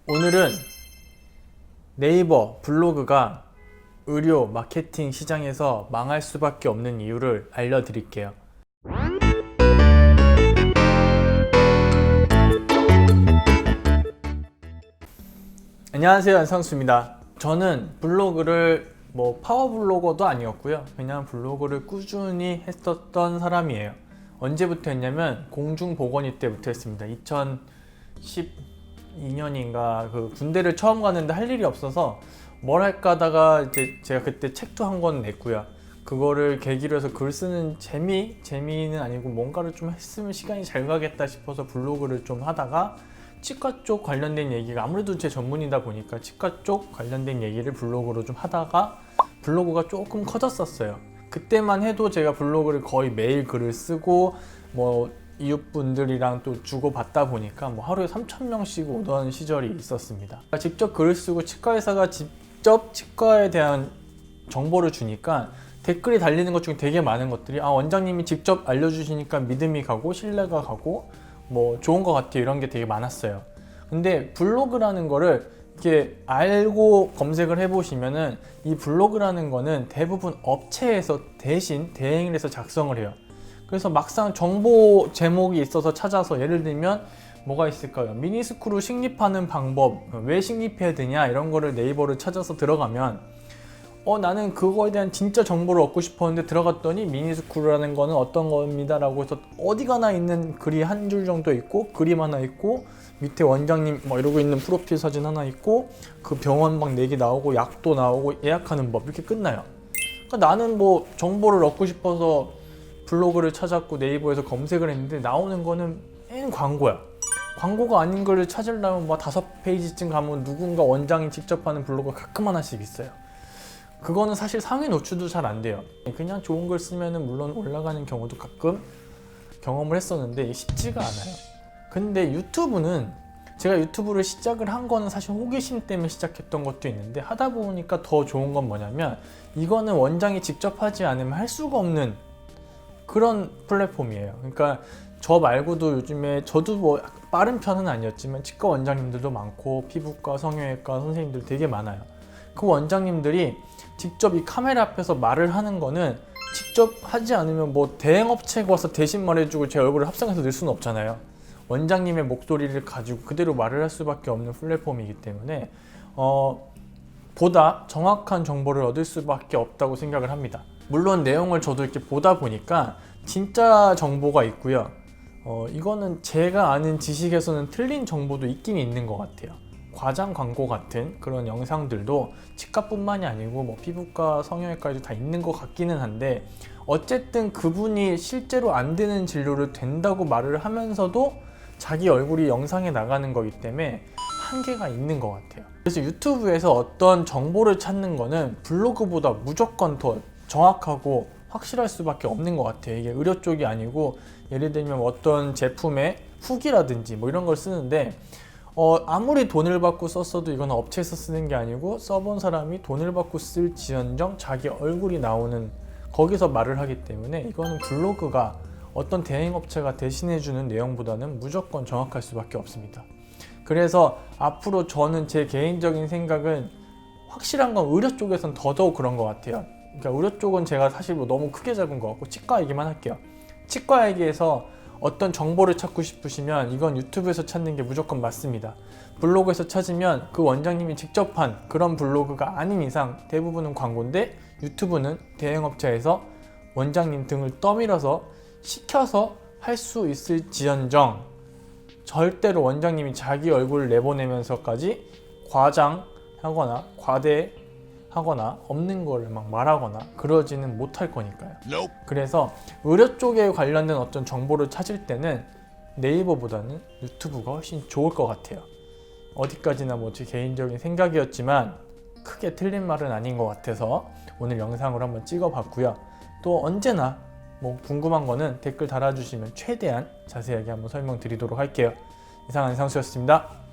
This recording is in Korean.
오늘은 네이버 블로그가 의료 마케팅 시장에서 망할 수밖에 없는 이유를 알려드릴게요. 안녕하세요, 안상수입니다. 저는 블로그를 파워 블로거도 아니었고요. 그냥 블로그를 꾸준히 했었던 사람이에요. 언제부터 했냐면 공중보건의 때부터 했습니다. 2012년인가 군대를 처음 갔는데 할 일이 없어서 뭘 할까 하다가 이제 제가 그때 책도 한 권 냈고요. 그거를 계기로 해서 글 쓰는 재미는 아니고 뭔가를 좀 했으면 시간이 잘 가겠다 싶어서 블로그를 좀 하다가 치과 쪽 관련된 얘기가 아무래도 제 전문이다 보니까 치과 쪽 관련된 얘기를 블로그로 좀 하다가 블로그가 조금 커졌었어요. 그때만 해도 제가 블로그를 거의 매일 글을 쓰고 이웃분들이랑 또 주고받다 보니까 하루에 3,000명씩 오던 시절이 있었습니다. 직접 글을 쓰고 치과의사가 직접 치과에 대한 정보를 주니까 댓글이 달리는 것 중에 되게 많은 것들이 원장님이 직접 알려주시니까 믿음이 가고 신뢰가 가고 좋은 것 같아요, 이런 게 되게 많았어요. 근데 블로그라는 거를 이렇게 알고 검색을 해보시면은 이 블로그라는 거는 대부분 업체에서 대신 대행을 해서 작성을 해요. 그래서 막상 정보 제목이 있어서 찾아서, 예를 들면 뭐가 있을까요? 미니스크로 식립하는 방법, 왜 식립해야 되냐, 이런 거를 네이버를 찾아서 들어가면 나는 그거에 대한 진짜 정보를 얻고 싶었는데 들어갔더니 미니스크루라는 거는 어떤 겁니다 라고 해서 어디 가나 있는 글이 한 줄 정도 있고, 그림 하나 있고, 밑에 원장님 이러고 있는 프로필 사진 하나 있고, 그 병원 막 얘기 나오고 약도 나오고 예약하는 법, 이렇게 끝나요. 그러니까 나는 정보를 얻고 싶어서 블로그를 찾았고 네이버에서 검색을 했는데 나오는 거는 엔 광고야. 광고가 아닌 걸 찾으려면 5페이지쯤 가면 누군가 원장이 직접 하는 블로그가 가끔 하나씩 있어요. 그거는 사실 상위 노출도 잘 안 돼요. 그냥 좋은 글 쓰면은 물론 올라가는 경우도 가끔 경험을 했었는데 쉽지가 않아요. 근데 유튜브는, 제가 유튜브를 시작을 한 거는 사실 호기심 때문에 시작했던 것도 있는데, 하다 보니까 더 좋은 건 뭐냐면 이거는 원장이 직접 하지 않으면 할 수가 없는 그런 플랫폼이에요. 그러니까 저 말고도 요즘에, 저도 빠른 편은 아니었지만 치과 원장님들도 많고 피부과, 성형외과 선생님들 되게 많아요. 그 원장님들이 직접 이 카메라 앞에서 말을 하는 거는 직접 하지 않으면 대행업체가 와서 대신 말해주고 제 얼굴을 합성해서 넣을 수는 없잖아요. 원장님의 목소리를 가지고 그대로 말을 할 수밖에 없는 플랫폼이기 때문에 보다 정확한 정보를 얻을 수밖에 없다고 생각을 합니다. 물론 내용을 저도 이렇게 보다 보니까 진짜 정보가 있고요. 이거는 제가 아는 지식에서는 틀린 정보도 있긴 있는 것 같아요. 과장 광고 같은 그런 영상들도 치과뿐만이 아니고 피부과, 성형외과에도 다 있는 것 같기는 한데, 어쨌든 그분이 실제로 안 되는 진료를 된다고 말을 하면서도 자기 얼굴이 영상에 나가는 거기 때문에 한계가 있는 것 같아요. 그래서 유튜브에서 어떤 정보를 찾는 거는 블로그보다 무조건 더 정확하고 확실할 수밖에 없는 것 같아요. 이게 의료 쪽이 아니고, 예를 들면 어떤 제품의 후기라든지 이런 걸 쓰는데 아무리 돈을 받고 썼어도 이건 업체에서 쓰는 게 아니고 써본 사람이 돈을 받고 쓸지언정 자기 얼굴이 나오는 거기서 말을 하기 때문에 이거는 블로그가 어떤 대행업체가 대신해주는 내용보다는 무조건 정확할 수밖에 없습니다. 그래서 앞으로 저는 제 개인적인 생각은, 확실한 건 의료 쪽에선 더더욱 그런 것 같아요. 그러니까 의료 쪽은 제가 사실 너무 크게 잡은 것 같고 치과 얘기만 할게요. 치과 얘기에서 어떤 정보를 찾고 싶으시면 이건 유튜브에서 찾는 게 무조건 맞습니다. 블로그에서 찾으면 그 원장님이 직접 한 그런 블로그가 아닌 이상 대부분은 광고인데, 유튜브는 대행업체에서 원장님 등을 떠밀어서 시켜서 할 수 있을지언정 절대로 원장님이 자기 얼굴을 내보내면서까지 과장하거나 과대하거나 없는 거를 말하거나 그러지는 못할 거니까요. 그래서 의료 쪽에 관련된 어떤 정보를 찾을 때는 네이버보다는 유튜브가 훨씬 좋을 것 같아요. 어디까지나 제 개인적인 생각이었지만 크게 틀린 말은 아닌 것 같아서 오늘 영상으로 한번 찍어봤고요. 또 언제나 궁금한 거는 댓글 달아주시면 최대한 자세하게 한번 설명드리도록 할게요. 이상 안상수였습니다.